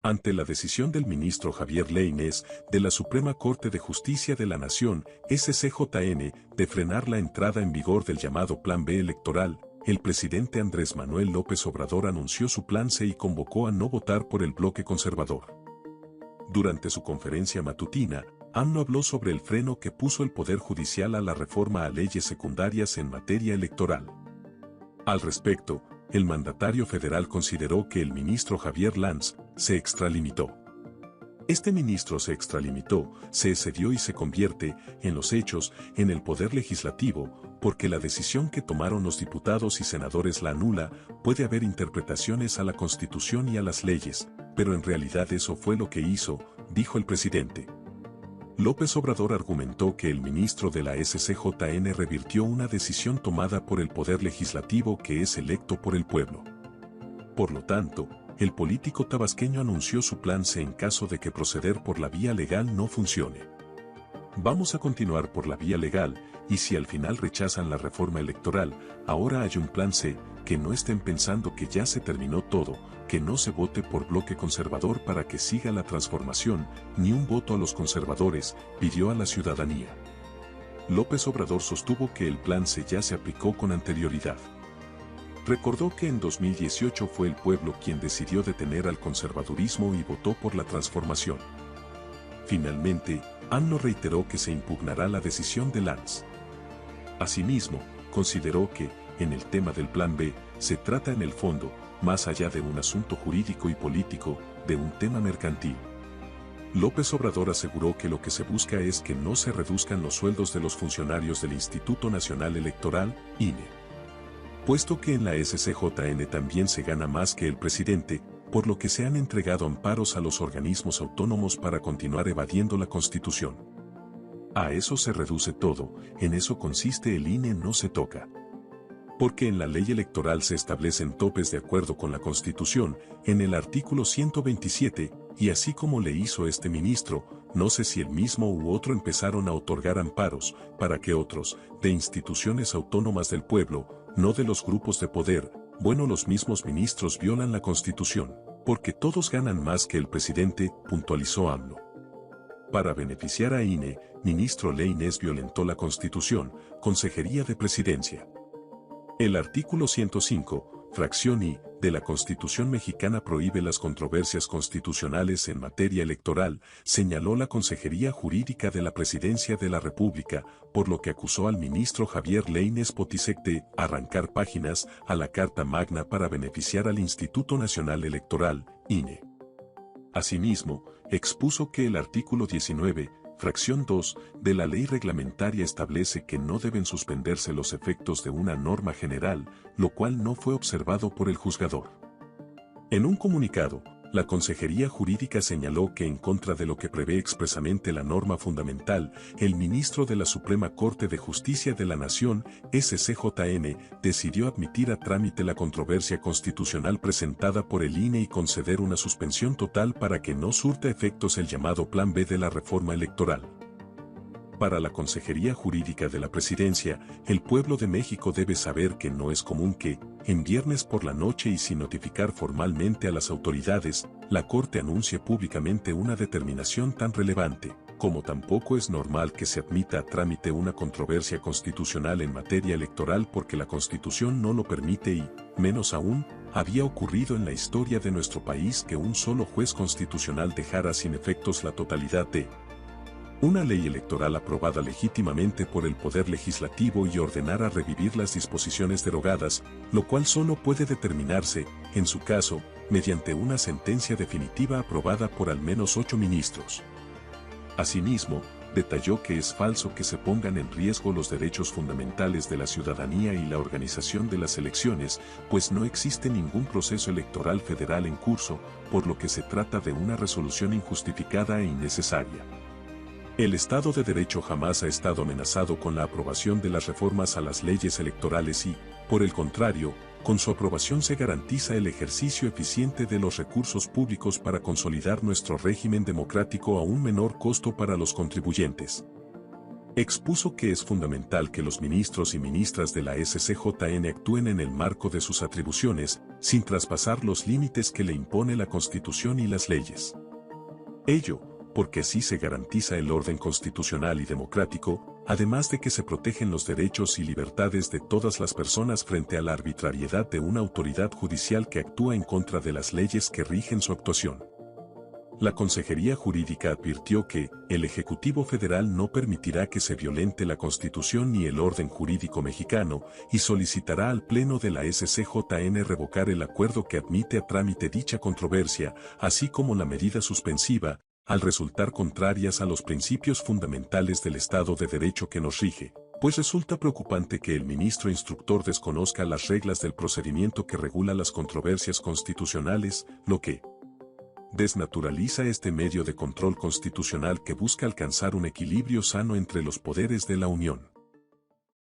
Ante la decisión del ministro Javier Lainez de la Suprema Corte de Justicia de la Nación, SCJN, de frenar la entrada en vigor del llamado Plan B electoral, el presidente Andrés Manuel López Obrador anunció su plan C y convocó a no votar por el bloque conservador. Durante su conferencia matutina, AMLO habló sobre el freno que puso el Poder Judicial a la reforma a leyes secundarias en materia electoral. Al respecto, el mandatario federal consideró que el ministro Javier Lanz se extralimitó. Este ministro se extralimitó, se excedió y se convierte, en los hechos, en el poder legislativo, porque la decisión que tomaron los diputados y senadores la anula. Puede haber interpretaciones a la Constitución y a las leyes, pero en realidad eso fue lo que hizo, dijo el presidente. López Obrador argumentó que el ministro de la SCJN revirtió una decisión tomada por el Poder Legislativo que es electo por el pueblo. Por lo tanto, el político tabasqueño anunció su plan C en caso de que proceder por la vía legal no funcione. Vamos a continuar por la vía legal, y si al final rechazan la reforma electoral, ahora hay un plan C, que no estén pensando que ya se terminó todo, que no se vote por bloque conservador para que siga la transformación, ni un voto a los conservadores, pidió a la ciudadanía. López Obrador sostuvo que el plan C ya se aplicó con anterioridad. Recordó que en 2018 fue el pueblo quien decidió detener al conservadurismo y votó por la transformación. Finalmente, AMLO reiteró que se impugnará la decisión de Lanz. Asimismo, consideró que, en el tema del Plan B, se trata en el fondo, más allá de un asunto jurídico y político, de un tema mercantil. López Obrador aseguró que lo que se busca es que no se reduzcan los sueldos de los funcionarios del Instituto Nacional Electoral, INE. Puesto que en la SCJN también se gana más que el presidente, por lo que se han entregado amparos a los organismos autónomos para continuar evadiendo la Constitución. A eso se reduce todo, en eso consiste el INE no se toca. Porque en la ley electoral se establecen topes de acuerdo con la Constitución, en el artículo 127, y así como le hizo este ministro, no sé si el mismo u otro empezaron a otorgar amparos, para que otros, de instituciones autónomas del pueblo, no de los grupos de poder, bueno los mismos ministros violan la Constitución, porque todos ganan más que el presidente, puntualizó AMLO. Para beneficiar a INE, ministro Lainez violentó la Constitución, Consejería de Presidencia. El artículo 105, fracción I, de la Constitución mexicana prohíbe las controversias constitucionales en materia electoral, señaló la Consejería Jurídica de la Presidencia de la República, por lo que acusó al ministro Javier Lainez Potisek de arrancar páginas a la Carta Magna para beneficiar al Instituto Nacional Electoral, INE. Asimismo, expuso que el artículo 19, fracción 2, de la ley reglamentaria establece que no deben suspenderse los efectos de una norma general, lo cual no fue observado por el juzgador. En un comunicado, la Consejería Jurídica señaló que en contra de lo que prevé expresamente la norma fundamental, el ministro de la Suprema Corte de Justicia de la Nación, SCJN, decidió admitir a trámite la controversia constitucional presentada por el INE y conceder una suspensión total para que no surta efectos el llamado Plan B de la reforma electoral. Para la Consejería Jurídica de la Presidencia, el pueblo de México debe saber que no es común que, en viernes por la noche y sin notificar formalmente a las autoridades, la Corte anuncie públicamente una determinación tan relevante, como tampoco es normal que se admita a trámite una controversia constitucional en materia electoral porque la Constitución no lo permite y, menos aún, había ocurrido en la historia de nuestro país que un solo juez constitucional dejara sin efectos la totalidad de una ley electoral aprobada legítimamente por el Poder Legislativo y ordenara revivir las disposiciones derogadas, lo cual solo puede determinarse, en su caso, mediante una sentencia definitiva aprobada por al menos 8 ministros. Asimismo, detalló que es falso que se pongan en riesgo los derechos fundamentales de la ciudadanía y la organización de las elecciones, pues no existe ningún proceso electoral federal en curso, por lo que se trata de una resolución injustificada e innecesaria. El Estado de Derecho jamás ha estado amenazado con la aprobación de las reformas a las leyes electorales y, por el contrario, con su aprobación se garantiza el ejercicio eficiente de los recursos públicos para consolidar nuestro régimen democrático a un menor costo para los contribuyentes. Expuso que es fundamental que los ministros y ministras de la SCJN actúen en el marco de sus atribuciones, sin traspasar los límites que le impone la Constitución y las leyes. Ello, porque así se garantiza el orden constitucional y democrático, además de que se protegen los derechos y libertades de todas las personas frente a la arbitrariedad de una autoridad judicial que actúa en contra de las leyes que rigen su actuación. La Consejería Jurídica advirtió que el Ejecutivo Federal no permitirá que se violente la Constitución ni el orden jurídico mexicano y solicitará al Pleno de la SCJN revocar el acuerdo que admite a trámite dicha controversia, así como la medida suspensiva, al resultar contrarias a los principios fundamentales del Estado de Derecho que nos rige, pues resulta preocupante que el ministro instructor desconozca las reglas del procedimiento que regula las controversias constitucionales, lo que desnaturaliza este medio de control constitucional que busca alcanzar un equilibrio sano entre los poderes de la Unión.